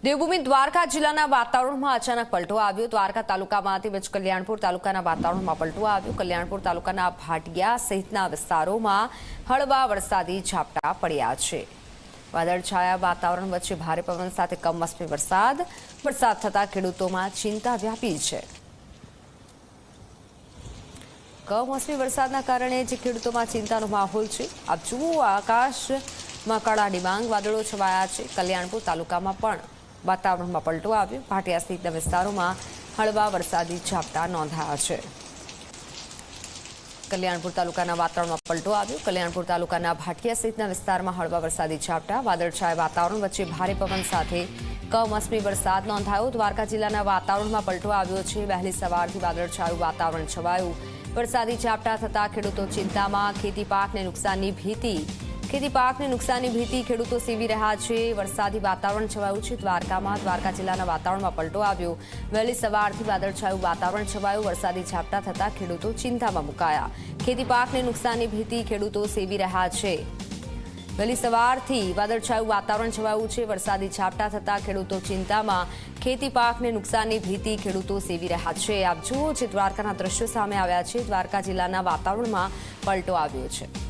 દેવભૂમિ દ્વારકા જિલ્લાના વાતાવરણમાં અચાનક પલટો આવ્યો। દ્વારકા તાલુકામાંથી વચ કલ્યાણપુર તાલુકાના વાતાવરણમાં પલટો આવ્યો। કલ્યાણપુર તાલુકાના ભાટિયા સહિતના વિસ્તારોમાં હળવા વરસાદી ઝાપટા પડ્યા છે। વાદળછાયા વાતાવરણ વચ્ચે ભારે પવન સાથે કમોસમી વરસાદ થતા ખેડૂતોમાં ચિંતા વ્યાપી છે। કમોસમી વરસાદના કારણે જે ખેડૂતોમાં ચિંતાનો માહોલ છે। આપ જુઓ, આકાશમાં કાળા ડિબાંગ વાદળો છવાયા છે। કલ્યાણપુર તાલુકામાં પણ વાતાવરણમાં પલટો આવ્યો। ભાટિયા સહિતના વિસ્તારોમાં હળવા વરસાદી ઝાપટા નોંધાયા છે। કલ્યાણપુર તાલુકાના વાતાવરણમાં પલટો આવ્યો। કલ્યાણપુર તાલુકાના ભાટિયા સહિતના વિસ્તારમાં હળવા વરસાદી ઝાપટા, વાદળછાયા વાતાવરણ વચ્ચે ભારે પવન સાથે કમોસમી વરસાદ નોંધાયો। દ્વારકા જિલ્લાના વાતાવરણમાં પલટો આવ્યો છે। વહેલી સવારથી વાદળછાયું વાતાવરણ છવાયું। વરસાદી ઝાપટા થતા ખેડૂતો ચિંતામાં। ખેતી પાકને નુકસાનની ભીતિ ખેડૂતો સેવી રહ્યા છે। વરસાદી વાતાવરણ છવાયું છે દ્વારકામાં। દ્વારકા જિલ્લાના વાતાવરણમાં પલટો આવ્યો। વહેલી સવારથી વાદળછાયું વાતાવરણ છવાયું। વરસાદી ઝાપટા થતા ખેડૂતો ચિંતામાં મુકાયા। ખેતી પાકને નુકસાનની ભીતિ ખેડૂતો સેવી રહ્યા છે। વહેલી સવારથી વાદળછાયું વાતાવરણ છવાયું છે। વરસાદી ઝાપટા થતા ખેડૂતો ચિંતામાં। ખેતી પાકને નુકસાનની ભીતિ ખેડૂતો સેવી રહ્યા છે। આપ જુઓ, જે દ્વારકાના દ્રશ્યો સામે આવ્યા છે। દ્વારકા જિલ્લાના વાતાવરણમાં પલટો આવ્યો છે।